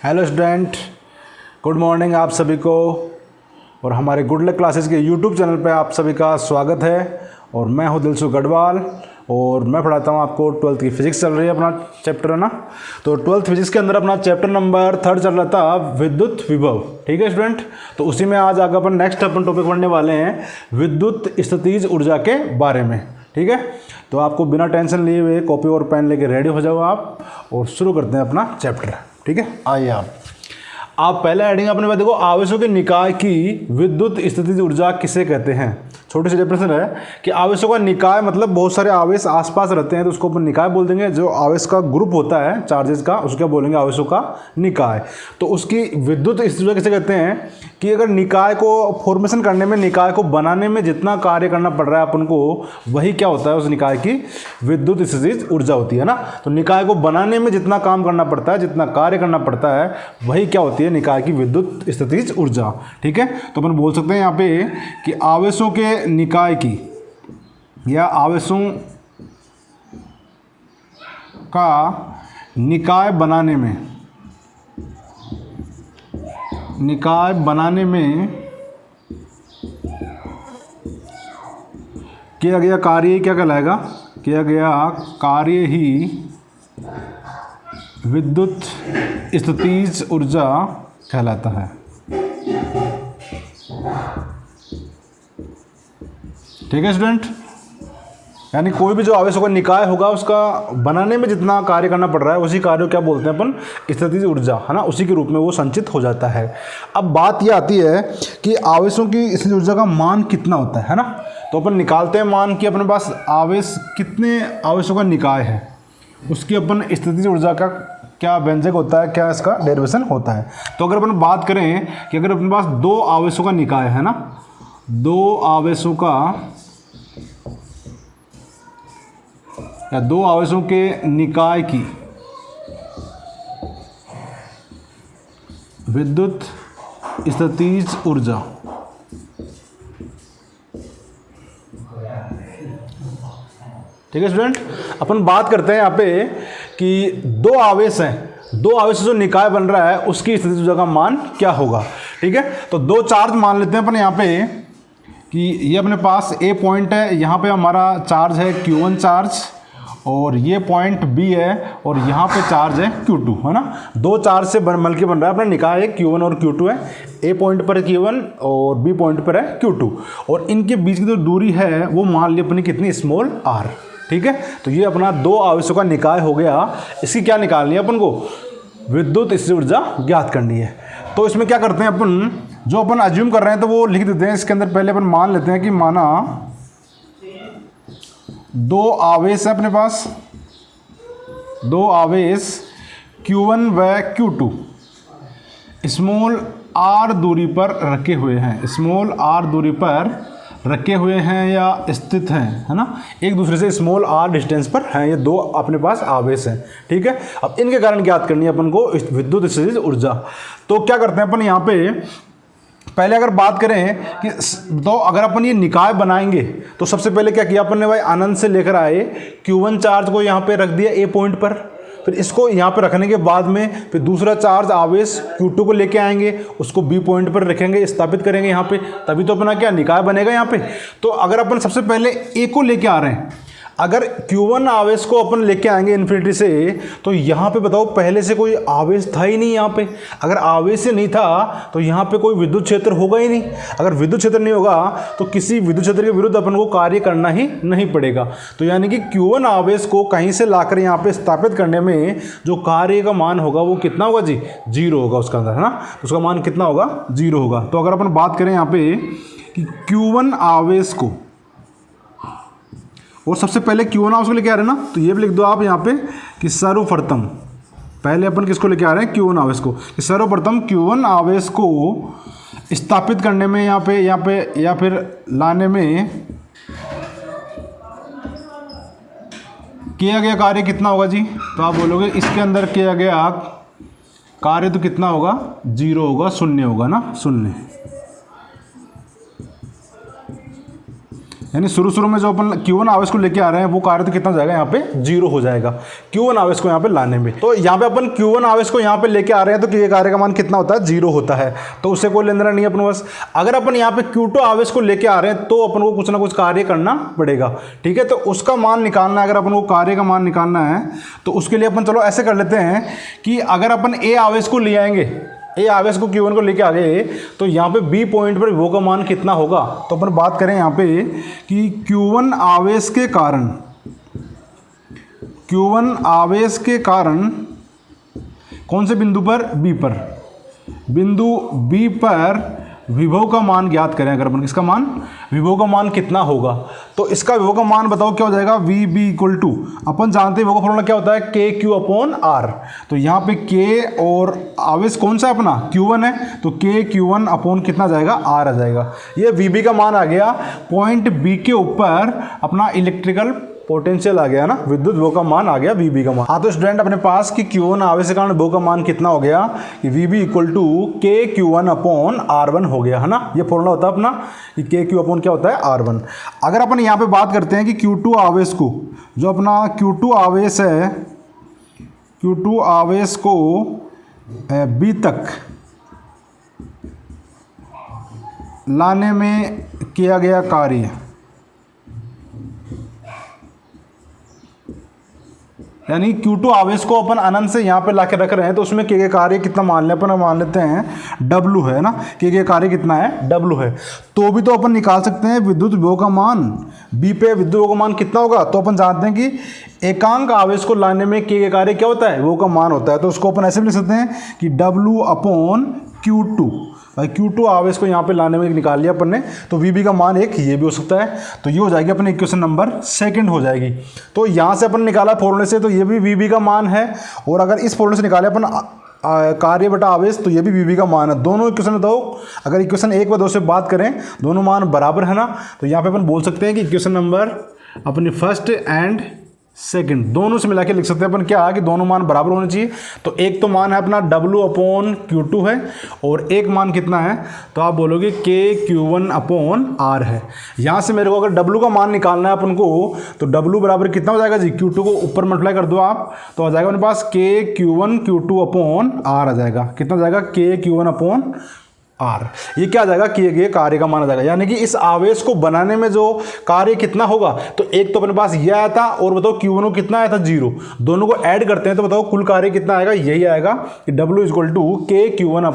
Hello student, good morning आप सभी को। और हमारे गुड लक क्लासेस के यूट्यूब चैनल पे आप सभी का स्वागत है। और मैं हूँ दिलसुख गढ़वाल और मैं पढ़ाता हूँ आपको 12th की फिजिक्स चल रही है अपना चैप्टर, है ना। तो 12th फिजिक्स के अंदर अपना चैप्टर नंबर 3 चल रहा था विद्युत विभव। ठीक है स्टूडेंट, तो उसी में आज आगे अपन नेक्स्ट टॉपिक पढ़ने वाले हैं विद्युत स्थितिज ऊर्जा के बारे में। ठीक है, तो आपको बिना टेंशन लिए हुए कॉपी और पेन लेके रेडी हो जाओ आप और शुरू करते हैं अपना चैप्टर। ठीक है, आइए आप पहले हेडिंग अपने पास देखो, आवेशों के निकाय की विद्युत स्थितिज ऊर्जा किसे कहते हैं। छोटे से डेफिनेशन है कि आवेशों का निकाय मतलब बहुत सारे आवेश आसपास रहते हैं तो उसको अपन निकाय बोल देंगे। जो आवेश का ग्रुप होता है चार्जेस का उसको क्या बोलेंगे, आवेशों का निकाय। तो उसकी विद्युत स्थितिज ऊर्जा किसे कहते हैं कि अगर निकाय को फॉर्मेशन करने में, निकाय को बनाने में जितना कार्य करना पड़ रहा है अपन को, वही क्या होता है उस निकाय की विद्युत स्थितिज ऊर्जा होती है ना। तो निकाय को बनाने में जितना काम करना पड़ता है, जितना कार्य करना पड़ता है, वही क्या होती है निकाय की विद्युत स्थितिज ऊर्जा। ठीक है, तो अपन बोल सकते हैं यहाँ पे कि आवेशों के निकाय की या आवेशों का निकाय बनाने में किया गया कार्य क्या कहलाएगा, किया गया कार्य ही विद्युत स्थितिज ऊर्जा कहलाता है। ठीक है स्टूडेंट, यानी कोई भी जो आवेशों का निकाय होगा उसका बनाने में जितना कार्य करना पड़ रहा है उसी कार्य को क्या बोलते हैं अपन, स्थितिज ऊर्जा, है ना। उसी के रूप में वो संचित हो जाता है। अब बात ये आती है कि आवेशों की स्थितिज ऊर्जा का मान कितना होता है ना। तो अपन निकालते हैं मान कि अपने पास आवेश कितने आवेशों का निकाय है, उसकी अपन स्थितिज ऊर्जा का क्या व्यंजक होता है, क्या इसका डेरिवेशन होता है। तो अगर अपन बात करें कि अगर अपने पास दो आवेशों का निकाय है ना, दो आवेशों के निकाय की विद्युत स्थितिज ऊर्जा, ठीक है स्टूडेंट। अपन बात करते हैं यहाँ पे कि दो आवेश हैं, दो आवेश जो निकाय बन रहा है उसकी स्थितिज ऊर्जा का मान क्या होगा। ठीक है, तो दो चार्ज मान लेते हैं अपन यहाँ पे कि ये अपने पास ए पॉइंट है, यहाँ पे हमारा चार्ज है Q1 चार्ज, और ये पॉइंट B है और यहाँ पे चार्ज है Q2, है ना। दो चार्ज से मिलकर बन रहा है अपना निकाय है, Q1 और Q2 है। A पॉइंट पर Q1 और B पॉइंट पर है Q2, और इनके बीच की जो दूरी है वो मान ली अपनी कितनी, स्मॉल r। ठीक है, तो ये अपना दो आवेशों का निकाय हो गया। इसकी क्या निकालनी है अपन को, विद्युत स्थितिज ऊर्जा ज्ञात करनी है। तो इसमें क्या करते हैं अपन, जो अपन अज्यूम कर रहे हैं तो वो लिख देते हैं। इसके अंदर पहले अपन मान लेते हैं कि माना दो आवेश है अपने पास, दो आवेश Q1 व Q2 स्मॉल r दूरी पर रखे हुए हैं, स्मॉल r दूरी पर रखे हुए हैं या स्थित हैं, है ना। एक दूसरे से स्मॉल r डिस्टेंस पर हैं, ये दो अपने पास आवेश हैं। ठीक है, अब इनके कारण ज्ञात करनी है अपन को विद्युत स्थितिज ऊर्जा। तो क्या करते हैं अपन यहाँ पे, पहले अगर बात करें कि तो अगर अपन ये निकाय बनाएंगे तो सबसे पहले क्या किया अपन ने भाई, अनंत से लेकर आए Q1 चार्ज को यहाँ पे रख दिया A पॉइंट पर, फिर इसको यहाँ पे रखने के बाद में फिर दूसरा चार्ज आवेश Q2 को लेके आएंगे, उसको B पॉइंट पर रखेंगे, स्थापित करेंगे यहाँ पे, तभी तो अपना क्या निकाय बनेगा यहाँ पे। तो अगर अपन सबसे पहले A को लेके आ रहे हैं, अगर Q1 आवेश को अपन लेके आएंगे इन्फिनिटी से, तो यहाँ पे बताओ पहले से कोई आवेश था ही नहीं यहाँ पे। अगर आवेश से नहीं था तो यहाँ पे कोई विद्युत क्षेत्र होगा ही नहीं। अगर विद्युत क्षेत्र नहीं होगा तो किसी विद्युत क्षेत्र के विरुद्ध अपन को कार्य करना ही नहीं पड़ेगा। तो यानी कि Q1 आवेश को कहीं से लाकर यहाँ पे स्थापित करने में जो कार्य का मान होगा वो कितना होगा जी, 0 होगा उसका अंदर, है ना। उसका मान कितना होगा, 0 होगा। तो अगर अपन बात करें यहाँ पे कि Q1 आवेश को, और सबसे पहले Q1 आवेश को लेके आ रहे हैं ना, तो ये भी लिख दो आप यहाँ पे कि सर्वप्रथम, पहले अपन किसको लेके आ रहे हैं, Q1 आवेश को, कि सर्वप्रथम Q1 आवेश को स्थापित करने में यहाँ पे या फिर लाने में किया गया कार्य कितना होगा जी। तो आप बोलोगे इसके अंदर किया गया कार्य तो कितना होगा, 0 होगा, 0 होगा ना, 0। यानी शुरू में जो अपन Q1 आवेश को लेके आ रहे हैं वो कार्य तो कितना हो जाएगा यहाँ पे 0 हो जाएगा Q1 आवेश को यहाँ पे लाने में। तो यहाँ पे अपन Q1 आवेश को यहाँ पे लेके आ रहे हैं तो ये कार्य का मान कितना होता है 0 होता है, तो उससे कोई लेना नहीं है अपन बस। अगर अपन यहाँ पे Q2 आवेश को लेके आ रहे हैं तो अपन को कुछ ना कुछ कार्य करना पड़ेगा, ठीक है। तो उसका मान निकालना है, अगर अपन को कार्य का मान निकालना है तो उसके लिए अपन चलो ऐसे कर लेते हैं कि अगर अपन A आवेश को ले आएंगे, ए आवेश को Q1 को लेके आ गए तो यहाँ पे B पॉइंट पर विभव का मान कितना होगा। तो अपन बात करें यहाँ पे कि Q1 आवेश के कारण कौन से बिंदु पर, B पर, बिंदु B पर विभव का मान ज्ञात करें। अगर अपन किसका मान, विभव का मान कितना होगा, तो इसका विभव का मान बताओ क्या हो जाएगा, VB इक्वल टू, अपन जानते हैं विभव का फॉर्मूला क्या होता है, KQ अपॉन R। तो यहाँ पे K और आवेश कौन सा है अपना Q1 है, तो KQ1 अपॉन कितना जाएगा, R आ जाएगा। ये VB का मान आ गया, पॉइंट B के ऊपर अपना इलेक्ट्रिकल पोटेंशियल आ गया ना, विद्युत विभव का मान आ गया VB का मान। हाँ तो स्टूडेंट अपने पास कि Q1 आवेश के कारण विभव का मान कितना हो गया कि VB equal to KQ1 upon R1 हो गया, है ना। ये फॉर्मूला होता है अपना कि KQ अपॉन क्या होता है R1। अगर अपन यहाँ पे बात करते हैं कि Q2 आवेश को, जो अपना Q2 आवेश है, Q2 आवेश को B तक लाने में किया गया कार्य, यानी Q2 आवेश को अपन अनंत से यहाँ पे ला के रख रहे हैं तो उसमें किए गए कार्य कितना मान लें, अपन मान लेते हैं W है ना, किए गए कार्य कितना है W है। तो भी तो अपन निकाल सकते हैं विद्युत विभव का मान, B पे विद्युत विभव का मान कितना होगा। तो अपन जानते हैं कि एकांक आवेश को लाने में किए गए कार्य क्या होता है, विभव का मान होता है। तो उसको अपन ऐसे भी लिख सकते हैं कि W अपॉन Q2, भाई Q2 आवेश को यहाँ पे लाने में निकाल लिया अपन ने, तो VB का मान एक ये भी हो सकता है। तो ये हो जाएगी अपने इक्वेशन नंबर 2 हो जाएगी। तो यहाँ से अपन निकाला फॉर्मूले से, तो ये भी VB का मान है, और अगर इस फॉर्मूले से निकाले अपन कार्य बटा आवेश तो ये भी VB का मान है। दोनों इक्वेशन दो, अगर इक्वेशन 1 व 2 से बात करें दोनों मान बराबर है ना, तो यहाँ पे अपन बोल सकते हैं कि इक्वेशन नंबर अपनी फर्स्ट एंड सेकंड दोनों से मिला के लिख सकते हैं अपन क्या, कि दोनों मान बराबर होने चाहिए। तो एक तो मान है अपना W अपॉन Q2 है, और एक मान कितना है, तो आप बोलोगे KQ1 अपॉन R है। यहाँ से मेरे को अगर W का मान निकालना है अपन को, तो W बराबर कितना हो जाएगा जी, Q2 को ऊपर मल्टीप्लाई कर दो आप, तो आ जाएगा अपने पास KQ1 Q2 अपॉन R आ जाएगा। कितना जाएगा, KQ1 अपॉन R। ये क्या आ जाएगा, किए गए कार्य का मान आ जाएगा। यानी कि इस आवेश को बनाने में जो कार्य कितना होगा, तो एक तो अपने पास ये आया था, और बताओ Q1 को कितना आया था 0, दोनों को ऐड करते हैं तो बताओ कुल कार्य कितना आएगा, यही आएगा कि W equal to KQ1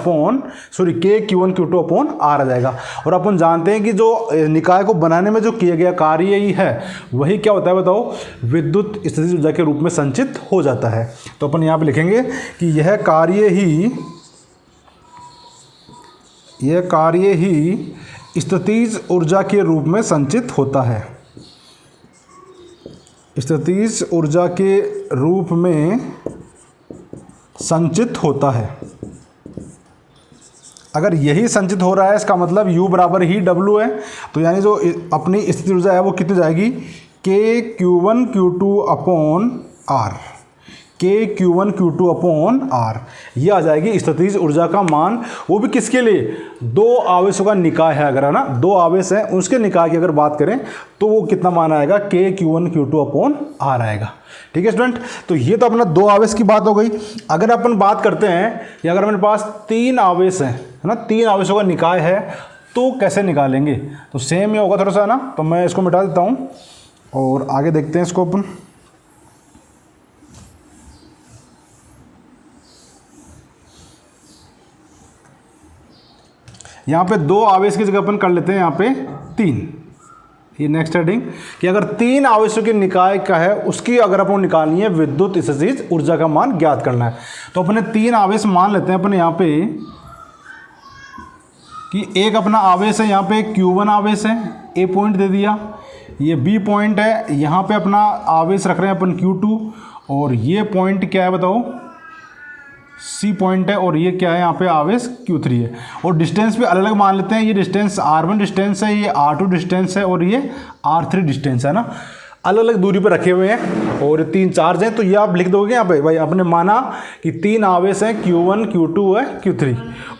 Q2 upon R आ जाएगा। और अपन जानते हैं कि जो निकाय को बनाने में जो किया गया कार्य ही है वही क्या होता है बताओ, विद्युत स्थितिज ऊर्जा के रूप में संचित हो जाता है। तो अपन यहाँ पे लिखेंगे कि यह कार्य ही स्थितिज ऊर्जा के रूप में संचित होता है, स्थितिज ऊर्जा के रूप में संचित होता है। अगर यही संचित हो रहा है इसका मतलब U बराबर ही W है, तो यानी जो अपनी स्थितिज ऊर्जा है वो कितनी जाएगी, KQ1 Q2 upon R, KQ1 Q2 upon R। ये आ जाएगी स्थितिज ऊर्जा का मान, वो भी किसके लिए, दो आवेशों का निकाय है अगर, है ना, दो आवेश हैं उसके निकाय की अगर बात करें तो वो कितना मान आएगा, KQ1 Q2 अपॉन R आएगा। ठीक है स्टूडेंट, तो ये तो अपना दो आवेश की बात हो गई। अगर अपन बात करते हैं कि अगर मेरे पास 3 आवेश हैं, है ना, 3 आवेशों का निकाय है, तो कैसे निकालेंगे, तो सेम ही होगा थोड़ा सा, है ना। तो मैं इसको मिटा देता हूँ और आगे देखते हैं इसको अपन। यहाँ पे 2 आवेश की जगह अपन कर लेते हैं यहाँ पे 3। ये नेक्स्ट हेडिंग कि अगर 3 आवेशों के निकाय का है उसकी अगर अपन निकालनी है विद्युत स्थितिज ऊर्जा का मान ज्ञात करना है, तो अपने 3 आवेश मान लेते हैं अपने यहाँ पे कि एक अपना आवेश है यहाँ पे Q1 आवेश है, A पॉइंट दे दिया, ये B पॉइंट है, यहाँ पे अपना आवेश रख रहे हैं अपन Q2, और ये पॉइंट क्या है बताओ, C पॉइंट है, और ये क्या है यहाँ पे आवेश Q3 है। और डिस्टेंस भी अलग अलग मान लेते हैं, ये डिस्टेंस R1 डिस्टेंस है, ये R2 डिस्टेंस है, और ये R3 डिस्टेंस है ना, अलग अलग दूरी पर रखे हुए हैं, और 3 चार्ज हैं। तो ये आप लिख दोगे यहाँ पे, भाई आपने माना कि 3 आवेश हैं, Q1 Q2 है Q3,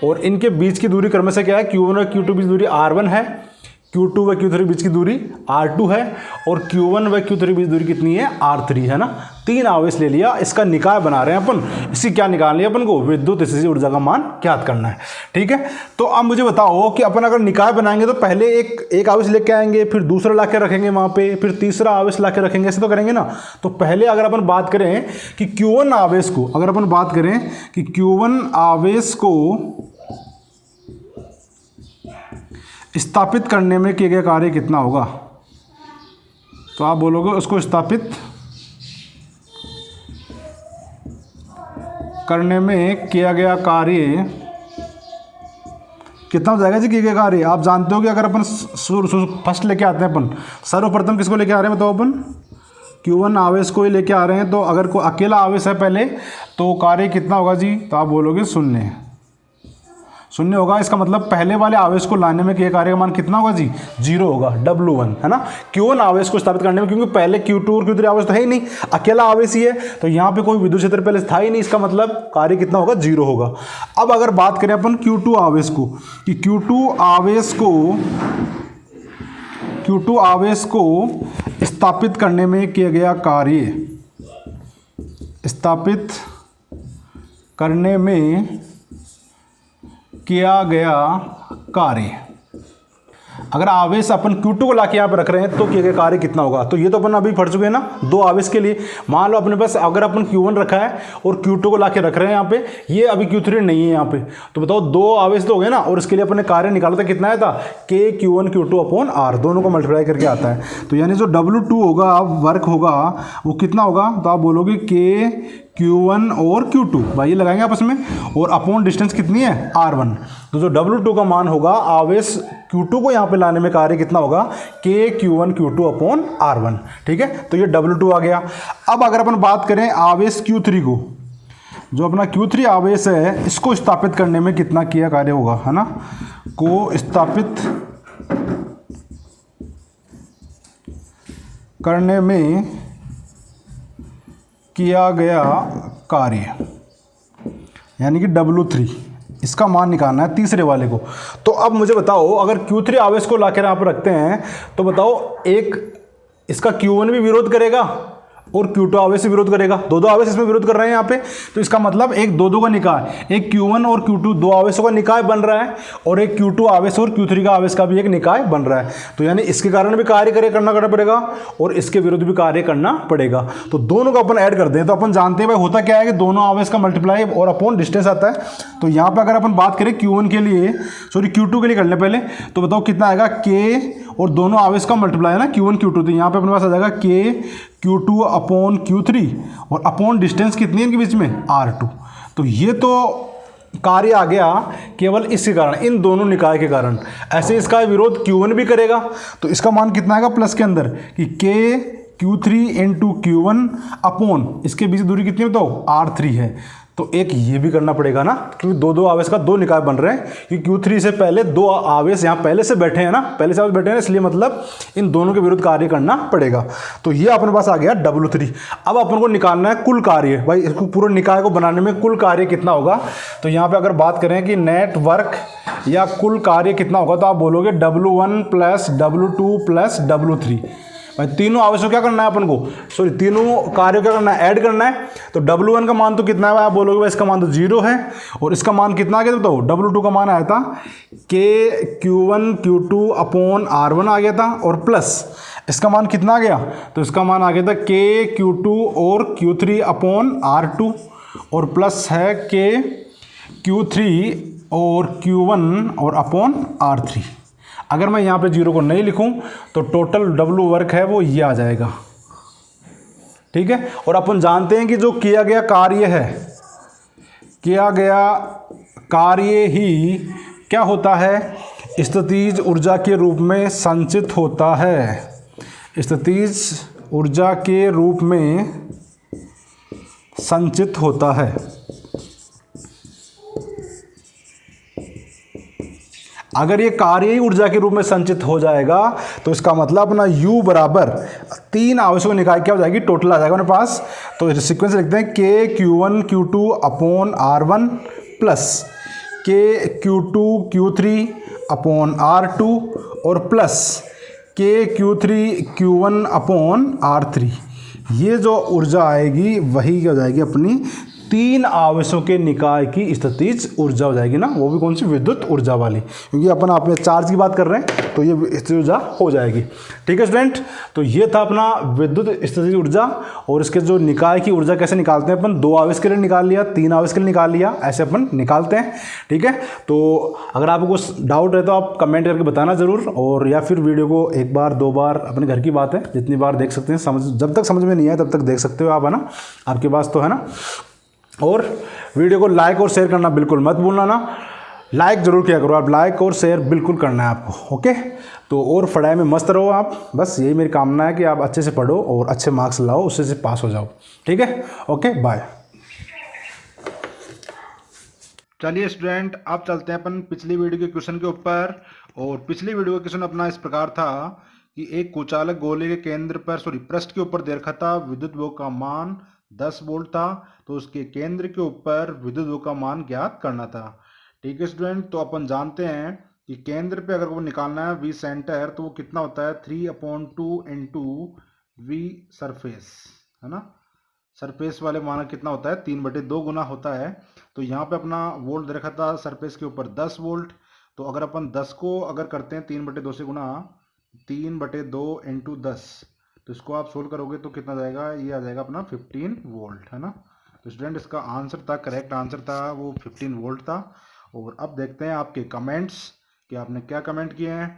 और इनके बीच की दूरी क्रमशः क्या है, Q1 और Q2 बीच दूरी R1 है, Q2 व Q3 बीच की दूरी R2 है और Q1 व Q3 बीच दूरी कितनी है R3 है ना। 3 आवेश ले लिया, इसका निकाय बना रहे हैं अपन। इसकी क्या निकालनी है अपन को, विद्युत स्थिति ऊर्जा का मान ज्ञात करना है। ठीक है, तो अब मुझे बताओ कि अपन अगर निकाय बनाएंगे तो पहले एक आवेश लेके आएंगे, फिर दूसरा ला के रखेंगे वहां पे, फिर तीसरा आवेश ला के रखेंगे, ऐसे तो करेंगे ना। तो पहले अगर अपन बात करें कि Q1 आवेश को, अगर अपन बात करें कि Q1 आवेश को स्थापित करने में किया गया कार्य कितना होगा, तो आप बोलोगे उसको स्थापित करने में किया गया कार्य कितना हो जाएगा जी। किया गया कार्य आप जानते हो कि अगर अपन फर्स्ट लेके आते हैं, अपन सर्वप्रथम किसको लेके आ रहे हैं बताओ, अपन Q1 आवेश को ही लेके आ रहे हैं। तो अगर कोई अकेला आवेश है पहले, तो कार्य कितना होगा जी, तो आप बोलोगे शून्य होगा। इसका मतलब पहले वाले आवेश को लाने में किया कार्य का मान कितना होगा जी, 0 होगा, W1 है ना। Q1 आवेश को स्थापित करने में, क्योंकि पहले Q2 और Q3 आवेश तो है ही नहीं, अकेला आवेश ही है, तो यहाँ पे कोई विद्युत क्षेत्र पहले था ही नहीं, इसका मतलब कार्य कितना होगा, 0 होगा। अब अगर बात करें अपन Q2 आवेश को, कि Q2 आवेश को स्थापित करने में किया गया कार्य, स्थापित करने में किया गया कार्य, अगर आवेश अपन Q2 को लाके यहाँ पे रख रहे हैं तो किया गया कार्य कितना होगा। तो ये तो अपन अभी पढ़ चुके हैं ना, 2 आवेश के लिए। मान लो अपने पास अगर अपन Q1 रखा है और Q2 को लाके रख रहे हैं यहाँ पे, ये अभी Q3 नहीं है यहाँ पे, तो बताओ 2 आवेश तो हो गए ना, और इसके लिए अपने कार्य निकाला था, कितना आया था, K Q1 Q2 upon R, दोनों को मल्टीप्लाई करके आता है। तो यानी जो W2 होगा, वर्क होगा, वो कितना होगा, तो आप बोलोगे K Q1 और Q2, भाई ये लगाएंगे आपस में, और अपॉन डिस्टेंस कितनी है R1। तो जो W2 का मान होगा आवेश Q2 को यहाँ पे लाने में कार्य कितना होगा, K Q1 Q2 upon R1। ठीक है, तो ये W2 आ गया। अब अगर अपन बात करें आवेश Q3 को, जो अपना Q3 आवेश है, इसको स्थापित करने में कितना किया कार्य होगा, है ना, को स्थापित करने में किया गया कार्य, यानी कि W3, इसका मान निकालना है तीसरे वाले को। तो अब मुझे बताओ, अगर Q3 आवेश को लाकर यहाँ पर रखते हैं, तो बताओ एक इसका Q1 भी विरोध करेगा और Q2 आवेश से विरोध करेगा, 2 आवेश इसमें विरोध कर रहे हैं यहाँ पे। तो इसका मतलब एक 2 का निकाय, एक Q1 और Q2 2 आवेशों का निकाय बन रहा है, और एक Q2 आवेश और Q3 का आवेश का भी एक निकाय बन रहा है। तो यानी इसके कारण भी कार्य करना पड़ेगा और इसके विरुद्ध भी कार्य करना पड़ेगा। तो दोनों को अपन ऐड कर दें, तो अपन जानते हैं भाई होता क्या है कि दोनों आवेश का मल्टीप्लाई और अपॉन डिस्टेंस आता है। तो यहाँ पर अगर अपन बात करें Q1 के लिए, सॉरी Q2 के लिए कर लें पहले, तो बताओ कितना आएगा, K और दोनों आवेश का मल्टीप्लाई है ना, Q1 Q2, तो यहाँ पे अपने पास आ जाएगा K Q2 अपॉन Q3, और अपॉन डिस्टेंस कितनी है इनके बीच में, R2। तो ये तो कार्य आ गया केवल इसके कारण, इन दोनों निकाय के कारण। ऐसे इसका विरोध Q1 भी करेगा, तो इसका मान कितना आएगा प्लस के अंदर, कि K Q3 into Q1 upon इसके बीच दूरी कितनी है बताओ, R3 है। तो एक ये भी करना पड़ेगा ना, क्योंकि 2 आवेश का 2 निकाय बन रहे हैं, क्योंकि Q3 से पहले 2 आवेश यहाँ पहले से बैठे हैं ना, पहले से आवेश बैठे हैं, इसलिए मतलब इन दोनों के विरुद्ध कार्य करना पड़ेगा। तो ये अपने पास आ गया W3। अब अपन को निकालना है कुल कार्य, भाई इसको पूरे निकाय को बनाने में कुल कार्य कितना होगा। तो यहाँ पे अगर बात करें कि नेट वर्क या कुल कार्य कितना होगा, तो आप बोलोगे W1 plus W2 plus W3। भाई तीनों आवेशों क्या करना है अपन को, सॉरी तीनों कार्यों क्या करना है, ऐड करना है। तो W1 का मान तो कितना है, आप बोलोगे भाई इसका मान तो 0 है, और इसका मान कितना आ गया बताओ, W2 का मान आया था K Q1 Q2 upon R1 आ गया था, और प्लस इसका मान कितना आ गया, तो इसका मान आ गया था K Q2 और Q3 अपॉन R2, और प्लस है K Q3 और Q1 और अपॉन R3। अगर मैं यहाँ पे 0 को नहीं लिखूं तो टोटल W वर्क है वो ये आ जाएगा। ठीक है, और अपन जानते हैं कि जो किया गया कार्य है, किया गया कार्य ही क्या होता है, स्थितिज ऊर्जा के रूप में संचित होता है, स्थितिज ऊर्जा के रूप में संचित होता है। अगर ये कार्य ही ऊर्जा के रूप में संचित हो जाएगा, तो इसका मतलब अपना U बराबर 3 आवेशों का निकाय क्या हो जाएगी, टोटल आ जाएगा अपने पास। तो सीक्वेंस लिखते हैं K Q1 Q2 upon R1 plus K Q2 Q3 upon R2 और प्लस KQ3 अपॉन R3। ये जो ऊर्जा आएगी वही क्या हो जाएगी अपनी 3 आवेशों के निकाय की स्थितिज ऊर्जा हो जाएगी ना, वो भी कौन सी, विद्युत ऊर्जा वाली, क्योंकि अपन आपने चार्ज की बात कर रहे हैं तो ये स्थितिज ऊर्जा हो जाएगी। ठीक है स्टूडेंट, तो ये था अपना विद्युत स्थितिज ऊर्जा। और इसके जो निकाय की ऊर्जा कैसे निकालते हैं अपन, 2 आवेश के लिए निकाल लिया, 3 आवेश के लिए निकाल लिया, ऐसे अपन निकालते हैं। ठीक है, तो अगर आपको कुछ डाउट है तो आप कमेंट करके बताना ज़रूर, और या फिर वीडियो को 1 बार 2 बार, अपने घर की बात है, जितनी बार देख सकते हैं, समझ जब तक समझ में नहीं आए तब तक देख सकते हो आप, है ना, आपके पास तो है ना। और वीडियो को लाइक और शेयर करना बिल्कुल मत भूलना ना, लाइक ज़रूर किया करो आप, लाइक और शेयर बिल्कुल करना है आपको। ओके, तो और पढ़ाई में मस्त रहो आप, बस यही मेरी कामना है कि आप अच्छे से पढ़ो और अच्छे मार्क्स लाओ, उससे से पास हो जाओ। ठीक है, ओके बाय। चलिए स्टूडेंट, अब चलते हैं अपन पिछली वीडियो के क्वेश्चन के ऊपर। और पिछली वीडियो का क्वेश्चन अपना इस प्रकार था कि एक कुचालक गोले के केंद्र पर पृष्ठ के ऊपर दे रखा था, विद्युत विभव का मान 10 वोल्ट था, तो उसके केंद्र के ऊपर विद्युत विभव का मान ज्ञात करना था। ठीक है स्टूडेंट, तो अपन जानते हैं कि केंद्र पे अगर वो निकालना है V सेंटर, तो वो कितना होता है 3/2 इंटू V सरफेस, है ना। सरफेस वाले मान कितना होता है 3/2 गुना होता है। तो यहाँ पे अपना वोल्ट दे रखा था सरफेस के ऊपर 10 वोल्ट, तो अगर अपन 10 को अगर करते हैं 3/2 से गुना, 3/2 इंटू 10, तो इसको आप सोल्व करोगे तो कितना जाएगा, ये आ जाएगा अपना 15 वोल्ट, है ना। तो स्टूडेंट इसका आंसर था, करेक्ट आंसर था वो 15 वोल्ट था। और अब देखते हैं आपके कमेंट्स कि आपने क्या कमेंट किए हैं।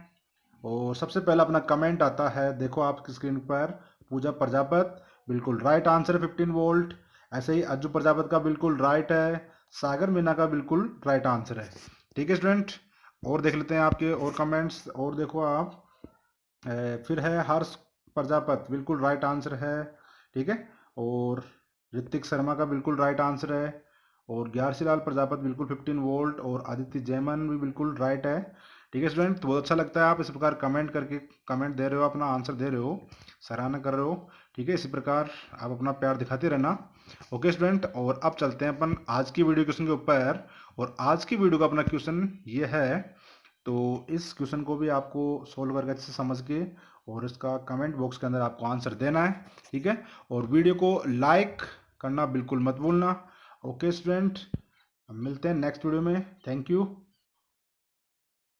और सबसे पहला अपना कमेंट आता है, देखो आपकी स्क्रीन पर, पूजा प्रजापत, बिल्कुल राइट आंसर है 15 वोल्ट। ऐसे ही अज्जू प्रजापत का बिल्कुल राइट है, सागर मीना का बिल्कुल राइट आंसर है। ठीक है स्टूडेंट, और देख लेते हैं आपके और कमेंट्स। और देखो आप, फिर है हर्ष प्रजापत, बिल्कुल राइट आंसर है। ठीक है, और ऋतिक शर्मा का बिल्कुल राइट आंसर है, और ग्यारसी लाल प्रजापत बिल्कुल 15 वोल्ट, और आदित्य जैमन भी बिल्कुल राइट है। ठीक है स्टूडेंट, तो बहुत अच्छा लगता है आप इस प्रकार कमेंट करके कमेंट दे रहे हो, अपना आंसर दे रहे हो, सराहना कर रहे हो। ठीक है, इसी प्रकार आप अपना प्यार दिखाते रहना। ओके स्टूडेंट, और अब चलते हैं अपन आज की वीडियो क्वेश्चन के ऊपर। और आज की वीडियो का अपना क्वेश्चन ये है, तो इस क्वेश्चन को भी आपको सोल्व करके अच्छे से समझ के और इसका कमेंट बॉक्स के अंदर आपको आंसर देना है। ठीक है, और वीडियो को लाइक करना बिल्कुल मत भूलना। ओके स्टूडेंट, मिलते हैं नेक्स्ट वीडियो में। Thank you.